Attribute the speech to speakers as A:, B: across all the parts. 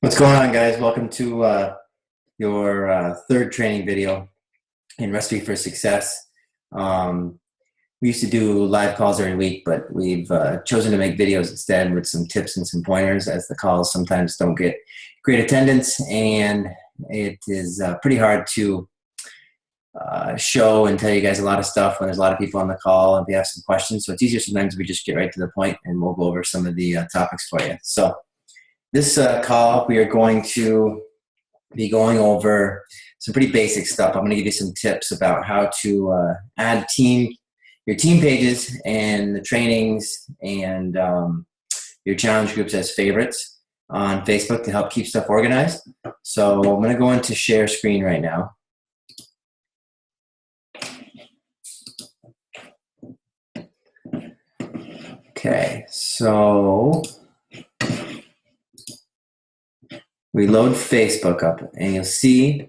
A: What's going on, guys? Welcome to your third training video in Recipe for Success. We used to do live calls every week, but we've chosen to make videos instead with some tips and some pointers, as the calls sometimes don't get great attendance, and it is pretty hard to show and tell you guys a lot of stuff when there's a lot of people on the call and if you have some questions. So it's easier sometimes if we just get right to the point and we'll go over some of the topics for you. So this call, we are going to be going over some pretty basic stuff. I'm going to give you some tips about how to add your team pages and the trainings and your challenge groups as favorites on Facebook to help keep stuff organized. So I'm going to go into share screen right now. Okay, so we load Facebook up, and you'll see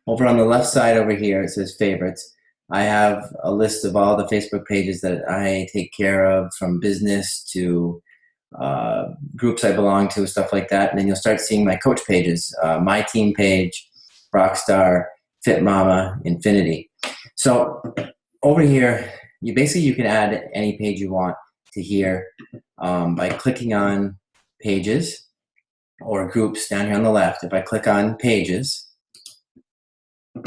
A: over on the left side over here, it says favorites. I have a list of all the Facebook pages that I take care of, from business to groups I belong to, stuff like that. And then you'll start seeing my coach pages, my team page, Rockstar, Fit Mama, Infinity. So over here, you can add any page you want to here by clicking on pages or groups down here on the left. If I click on pages,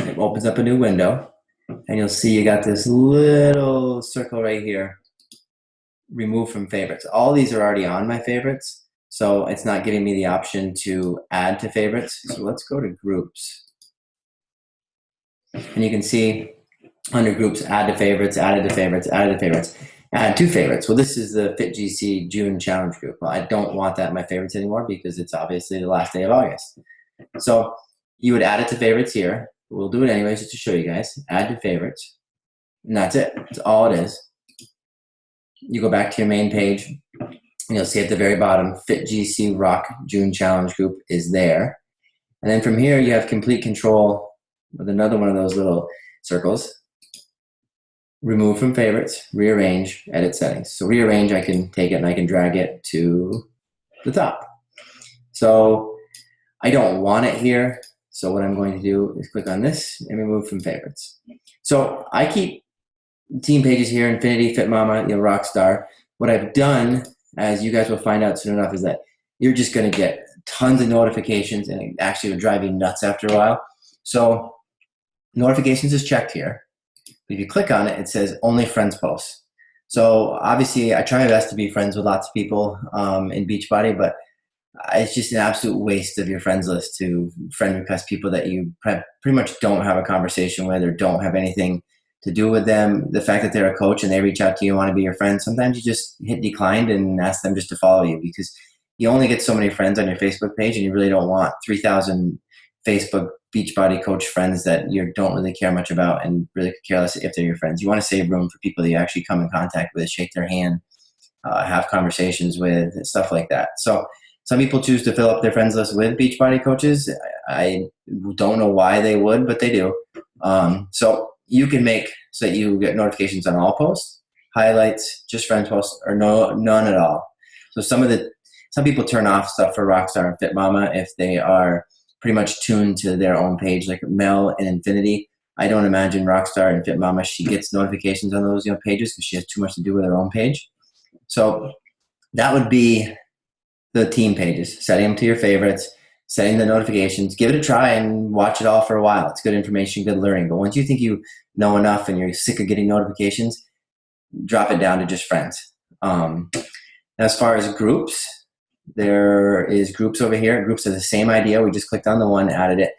A: it opens up a new window, and you'll see you got this little circle right here, remove from favorites. All these are already on my favorites, so it's not giving me the option to add to favorites. So let's go to groups. And you can see under groups, add to favorites, added to favorites, added to favorites, add to favorites. Well, this is the FitGC June challenge group. Well, I don't want that in my favorites anymore because it's obviously the last day of August. So you would add it to favorites here. We'll do it anyways just to show you guys. Add to favorites. And that's it. That's all it is. You go back to your main page, and you'll see at the very bottom, FitGC Rock June Challenge Group is there. And then from here, you have complete control with another one of those little circles. Remove from favorites, rearrange, edit settings. So rearrange, I can take it and I can drag it to the top. So I don't want it here. So what I'm going to do is click on this and remove from favorites. So I keep team pages here, Infinity, Fit Mama, Rockstar. What I've done, as you guys will find out soon enough, is that you're just going to get tons of notifications, and it actually will drive you nuts after a while. So notifications is checked here. If you click on it, it says only friends posts. So obviously I try my best to be friends with lots of people in Beachbody, but it's just an absolute waste of your friends list to friend request people that you pretty much don't have a conversation with or don't have anything to do with them. The fact that they're a coach and they reach out to you and want to be your friend, sometimes you just hit declined and ask them just to follow you, because you only get so many friends on your Facebook page, and you really don't want 3,000 Facebook Beachbody coach friends that you don't really care much about and really could care less if they're your friends. You want to save room for people that you actually come in contact with, shake their hand, have conversations with, stuff like that. So some people choose to fill up their friends list with Beachbody coaches. I don't know why they would, but they do. So you can make so that you get notifications on all posts, highlights, just friends posts, or none at all. So some people turn off stuff for Rockstar and Fit Mama if they are pretty much tuned to their own page, like Mel and Infinity. I don't imagine Rockstar and Fit Mama, she gets notifications on those pages because she has too much to do with her own page. So that would be the team pages, setting them to your favorites, setting the notifications. Give it a try and watch it all for a while. It's good information, good learning. But once you think you know enough and you're sick of getting notifications, drop it down to just friends. As far as groups, there is groups over here. Groups are the same idea. We just clicked on the one, added it.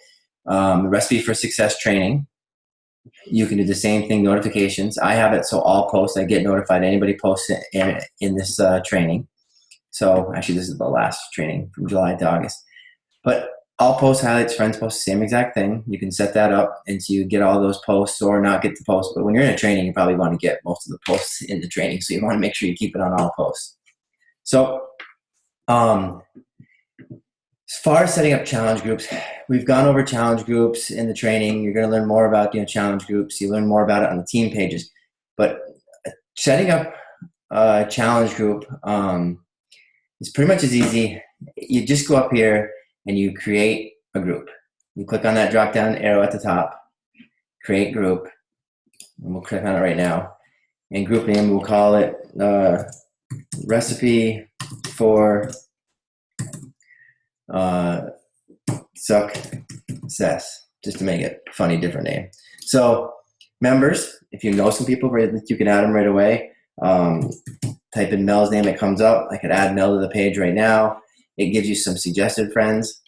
A: Recipe for Success training. You can do the same thing, notifications. I have it so all posts, I get notified. Anybody posts in this training. So actually this is the last training from July to August. But all posts, highlights, friends posts, same exact thing. You can set that up and so you get all those posts or not get the posts. But when you're in a training, you probably want to get most of the posts in the training. So you want to make sure you keep it on all posts. So as far as setting up challenge groups, we've gone over challenge groups in the training. You're going to learn more about challenge groups. You learn more about it on the team pages. But setting up a challenge group is pretty much as easy. You just go up here and you create a group. You click on that drop down arrow at the top, create group, and we'll click on it right now. And group name, we'll call it recipe for success, just to make it a funny, different name. So members, if you know some people, you can add them right away. Type in Mel's name, it comes up. I could add Mel to the page right now. It gives you some suggested friends.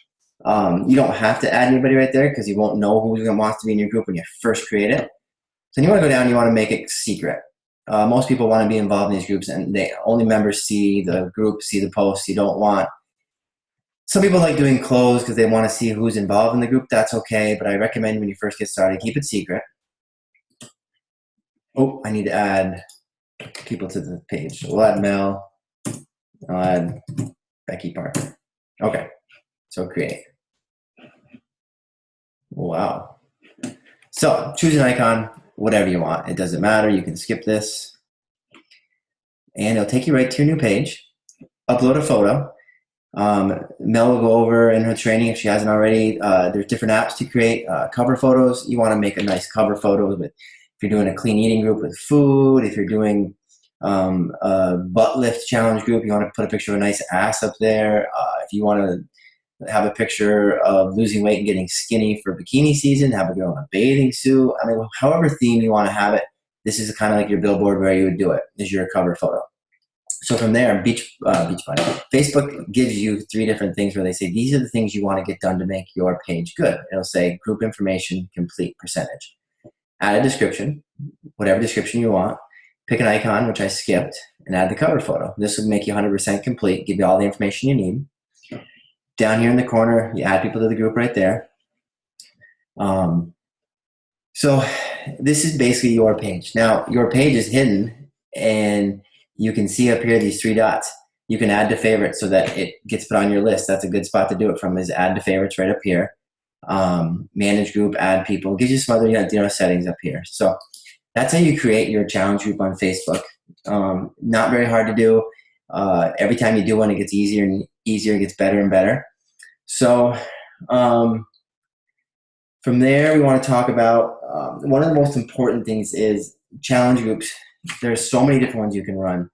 A: You don't have to add anybody right there because you won't know who wants to be in your group when you first create it. So you want to go down and you want to make it secret. Most people want to be involved in these groups, and only members see the group, see the posts. You don't want. Some people like doing closed because they want to see who's involved in the group. That's okay, but I recommend when you first get started, keep it secret. Oh, I need to add people to the page. So we'll add Mel. I'll add Becky Parker. Okay, so create. Wow. So choose an icon, whatever you want. It doesn't matter. You can skip this. And it'll take you right to your new page. Upload a photo. Mel will go over in her training if she hasn't already. There's different apps to create cover photos. You want to make a nice cover photo with, if you're doing a clean eating group with food, if you're doing a butt lift challenge group, you want to put a picture of a nice ass up there. If you want to have a picture of losing weight and getting skinny for bikini season, have a girl in a bathing suit. I mean, however theme you want to have it, this is kind of like your billboard where you would do it, is your cover photo. So from there, Beachbody. Facebook gives you 3 different things where they say, these are the things you want to get done to make your page good. It'll say group information, complete percentage. Add a description, whatever description you want. Pick an icon, which I skipped, and add the cover photo. This will make you 100% complete, give you all the information you need. Down here in the corner, you add people to the group right there. So this is basically your page. Now, your page is hidden, and you can see up here these 3 dots. You can add to favorites so that it gets put on your list. That's a good spot to do it from, is add to favorites right up here. Manage group, add people. Gives you some other settings up here. So that's how you create your challenge group on Facebook. Not very hard to do. Every time you do one, it gets easier and easier. It gets better and better. So from there, we want to talk about one of the most important things is challenge groups. There's so many different ones you can run.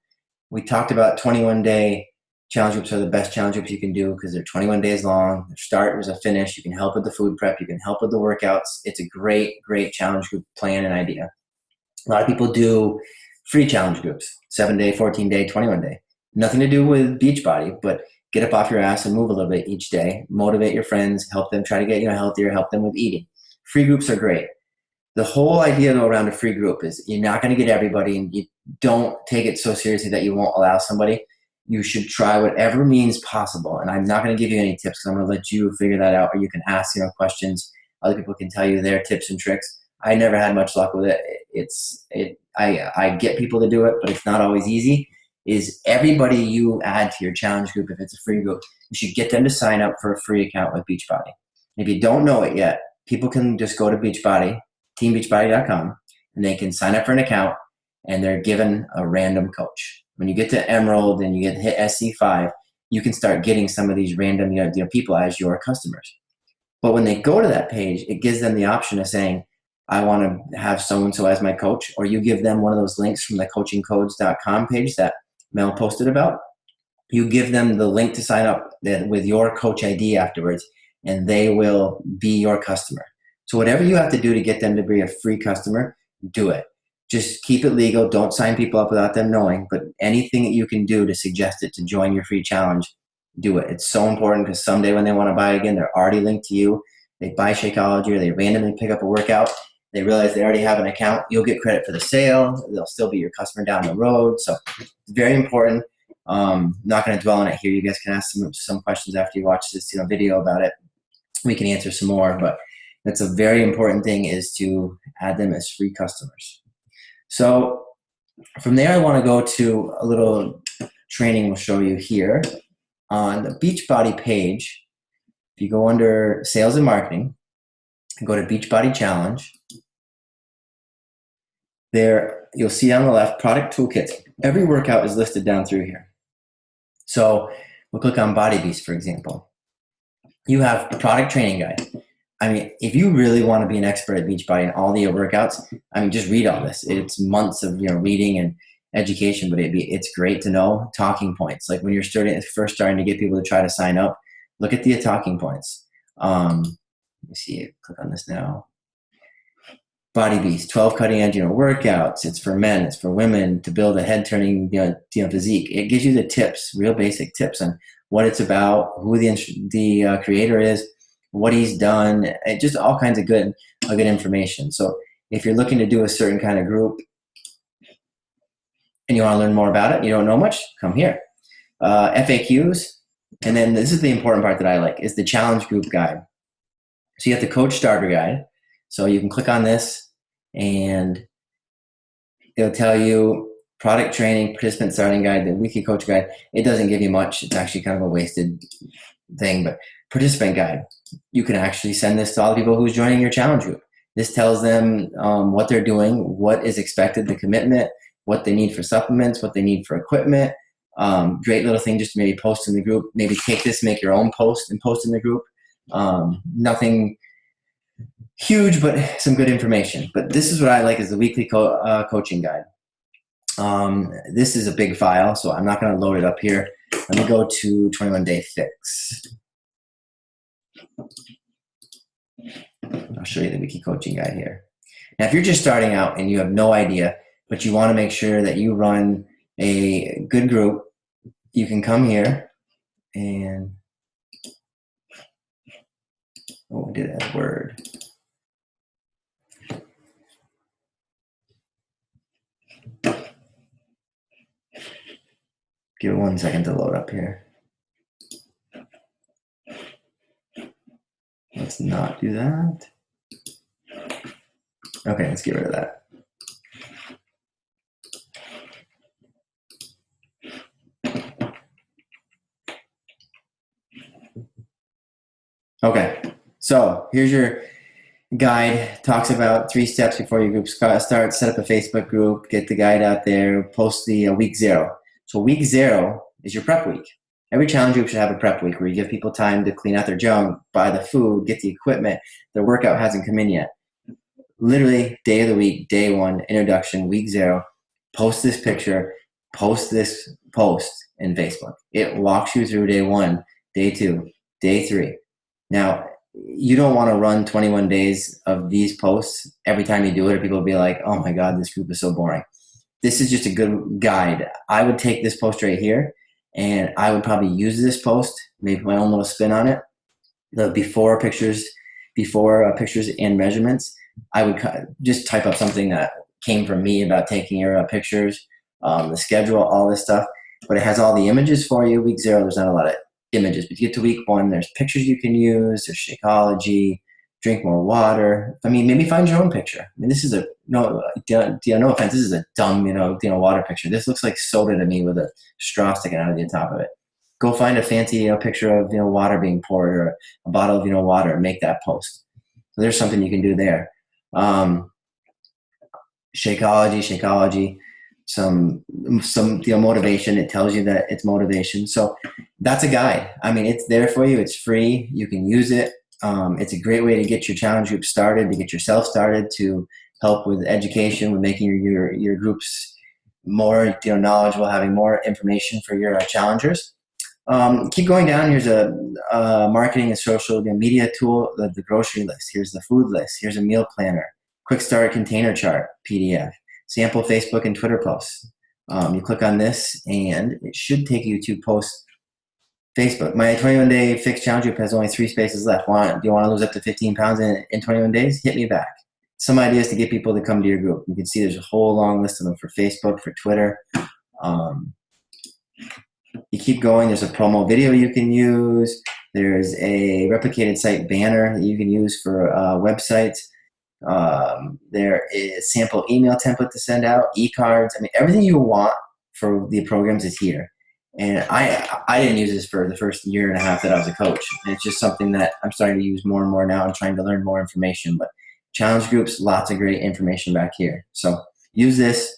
A: We talked about 21-day challenge groups are the best challenge groups you can do because they're 21 days long. There's start, there's a finish. You can help with the food prep. You can help with the workouts. It's a great, great challenge group plan and idea. A lot of people do free challenge groups, 7-day, 14-day, 21-day. Nothing to do with Beachbody, but get up off your ass and move a little bit each day. Motivate your friends. Help them try to get healthier. Help them with eating. Free groups are great. The whole idea, though, around a free group is you're not going to get everybody, and you don't take it so seriously that you won't allow somebody. You should try whatever means possible. And I'm not going to give you any tips because I'm going to let you figure that out, or you can ask questions. Other people can tell you their tips and tricks. I never had much luck with it. I get people to do it, but it's not always easy. Is everybody you add to your challenge group, if it's a free group, you should get them to sign up for a free account with Beachbody. If you don't know it yet, people can just go to Beachbody, teambeachbody.com, and they can sign up for an account, and they're given a random coach. When you get to Emerald and you hit SC5, you can start getting some of these random people as your customers. But when they go to that page, it gives them the option of saying, I want to have so-and-so as my coach, or you give them one of those links from the coachingcodes.com page that Mel posted about. You give them the link to sign up with your coach ID afterwards, and they will be your customer. So whatever you have to do to get them to be a free customer, do it. Just keep it legal. Don't sign people up without them knowing, but anything that you can do to suggest it to join your free challenge, do it. It's so important because someday when they want to buy again, they're already linked to you. They buy Shakeology or they randomly pick up a workout. They realize they already have an account. You'll get credit for the sale. They'll still be your customer down the road. So it's very important. Not going to dwell on it here. You guys can ask some questions after you watch this video about it. We can answer some more, but that's a very important thing, is to add them as free customers. So from there, I want to go to a little training we'll show you here on the Beachbody page. If you go under sales and marketing and go to Beachbody Challenge, there you'll see on the left product toolkits. Every workout is listed down through here. So we'll click on Body Beast, for example. You have a product training guide. I mean, if you really want to be an expert at Beachbody and all the workouts, I mean, just read all this. It's months of reading and education, but it's great to know talking points. Like when you're first starting to get people to try to sign up, look at the talking points. Let me see. Click on this now. Body Beast, 12 cutting edge workouts. It's for men, it's for women to build a head turning physique. It gives you the tips, real basic tips on what it's about, who the creator is, what he's done, just all kinds of good information. So if you're looking to do a certain kind of group and you want to learn more about it, you don't know much, come here. FAQs, and then this is the important part that I like, is the challenge group guide. So you have the coach starter guide. So you can click on this and it'll tell you product training, participant starting guide, the weekly coach guide. It doesn't give you much. It's actually kind of a wasted thing, but participant guide, you can actually send this to all the people who's joining your challenge group. This tells them what they're doing, what is expected, the commitment, what they need for supplements, what they need for equipment. Great little thing just to maybe post in the group. Maybe take this, make your own post and post in the group. Nothing huge, but some good information. But this is what I like, is the weekly coaching guide. This is a big file, so I'm not going to load it up here. Let me go to 21 Day Fix. I'll show you the weekly coaching guide here. Now, if you're just starting out and you have no idea, but you want to make sure that you run a good group, you can come here and, I did that word. Give it 1 second to load up here. Let's not do that. Okay, let's get rid of that. Okay, so here's your guide. Talks about 3 steps before your group starts. Set up a Facebook group, get the guide out there, post the week 0. So week 0 is your prep week. Every challenge group should have a prep week where you give people time to clean out their junk, buy the food, get the equipment. Their workout hasn't come in yet. Literally, day of the week, day 1, introduction, week 0. Post this picture, post this post in Facebook. It walks you through day 1, day 2, day 3. Now, you don't want to run 21 days of these posts every time you do it, or people will be like, oh my God, this group is so boring. This is just a good guide. I would take this post right here and I would probably use this post, maybe put my own little spin on it. The before pictures and measurements. I would just type up something that came from me about taking your pictures, the schedule, all this stuff. But it has all the images for you. Week 0, there's not a lot of images. But you get to week 1, there's pictures you can use. There's Shakeology, drink more water. I mean, maybe find your own picture. I mean, this is no offense. This is a dumb, water picture. This looks like soda to me with a straw sticking out of the top of it. Go find a fancy picture of water being poured, or a bottle of water, and make that post. So there's something you can do there. Shakeology, some motivation. It tells you that it's motivation. So that's a guide. I mean, it's there for you. It's free. You can use it. It's a great way to get your challenge group started, to get yourself started, to help with education, with making your groups more knowledgeable, having more information for your challengers. Keep going down. Here's a marketing and social media tool, the grocery list. Here's the food list. Here's a meal planner, quick start container chart, PDF, sample Facebook and Twitter posts. You click on this and it should take you to post Facebook. My 21 Day Fix Challenge group has only 3 spaces left. Do you want to lose up to 15 pounds in 21 days? Hit me back. Some ideas to get people to come to your group. You can see there's a whole long list of them for Facebook, for Twitter. You keep going. There's a promo video you can use. There's a replicated site banner that you can use for websites. There is sample email template to send out, e-cards. I mean, everything you want for the programs is here. And I didn't use this for the first year and a half that I was a coach. And it's just something that I'm starting to use more and more now and trying to learn more information. But challenge groups, lots of great information back here. So use this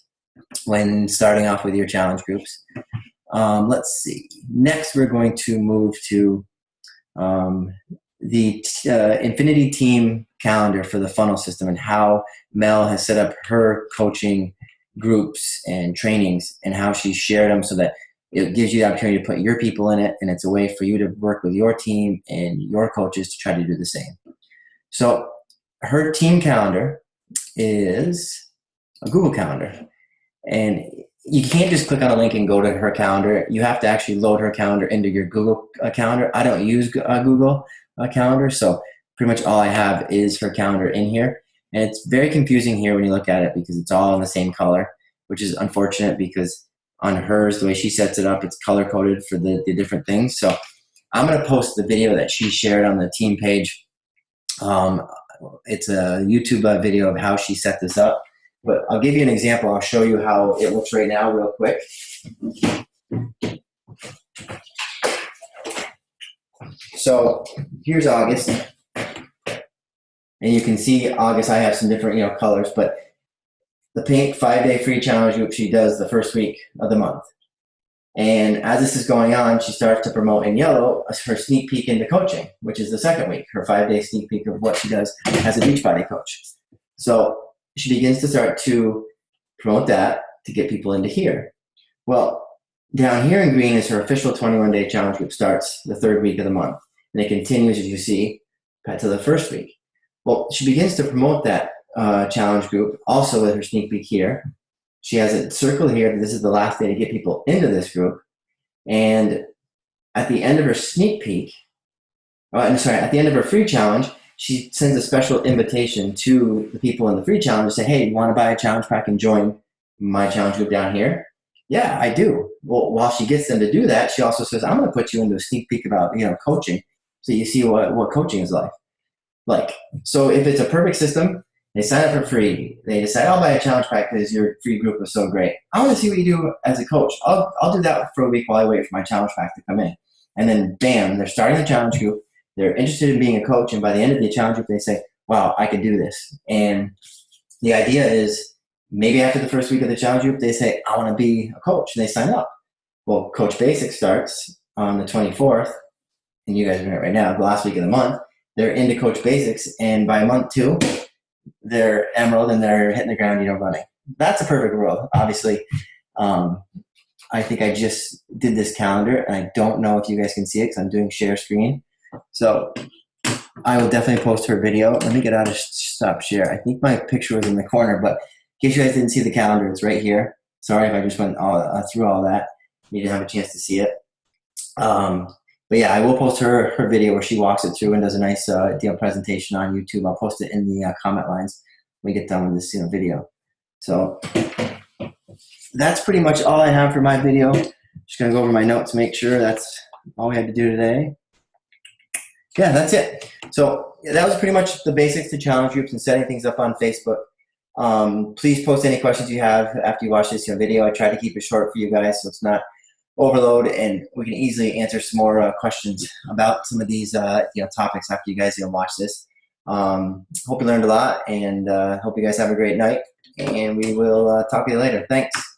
A: when starting off with your challenge groups. Let's see. Next, we're going to move to the Infinity Team calendar for the funnel system and how Mel has set up her coaching groups and trainings and how she shared them so that it gives you the opportunity to put your people in it, and it's a way for you to work with your team and your coaches to try to do the same. So her team calendar is a Google Calendar, and you can't just click on a link and go to her calendar. You have to actually load her calendar into your Google Calendar. I don't use Google Calendar, so pretty much all I have is her calendar in here. And it's very confusing here when you look at it because it's all in the same color, which is unfortunate because on hers, the way she sets it up, it's color-coded for the different things. So I'm going to post the video that she shared on the team page. It's a YouTube video of how she set this up. But I'll give you an example. I'll show you how it looks right now real quick. So here's August. And you can see August, I have some different colors, but the pink 5-day free challenge group she does the first week of the month. And as this is going on, she starts to promote in yellow her sneak peek into coaching, which is the second week, her 5-day sneak peek of what she does as a Beachbody coach. So she begins to start to promote that to get people into here. Well, down here in green is her official 21-day challenge group starts the third week of the month. And it continues, as you see, to the first week. Well, she begins to promote that challenge group also with her sneak peek here. She has it circled here that this is the last day to get people into this group. And at the end of her sneak peek, at the end of her free challenge, she sends a special invitation to the people in the free challenge to say, hey, you want to buy a challenge pack and join my challenge group down here? Yeah, I do. Well, while she gets them to do that, she also says, I'm going to put you into a sneak peek about coaching so you see what coaching is like. So if it's a perfect system, they sign up for free. They decide, I'll buy a challenge pack because your free group was so great. I want to see what you do as a coach. I'll do that for a week while I wait for my challenge pack to come in. And then, bam, they're starting the challenge group. They're interested in being a coach. And by the end of the challenge group, they say, wow, I can do this. And the idea is maybe after the first week of the challenge group, they say, I want to be a coach. And they sign up. Well, Coach Basics starts on the 24th. And you guys are in it right now, the last week of the month. They're into Coach Basics. And by month 2, they're emerald and they're hitting the ground, running. That's a perfect world. Obviously, I think I just did this calendar, and I don't know if you guys can see it because I'm doing share screen. So I will definitely post her video. Let me get out of stop share. I think my picture was in the corner, but in case you guys didn't see the calendar, it's right here. Sorry if I just went through all that. You didn't have a chance to see it. But yeah, I will post her video where she walks it through and does a nice presentation on YouTube. I'll post it in the comment lines when we get done with this video. So that's pretty much all I have for my video. Just gonna go over my notes, make sure that's all we had to do today. Yeah, that's it. So that was pretty much the basics to challenge groups and setting things up on Facebook. Please post any questions you have after you watch this video. I try to keep it short for you guys so it's not overload, and we can easily answer some more questions about some of these topics after you guys watch this. Hope you learned a lot, and hope you guys have a great night, and we will talk to you later. Thanks.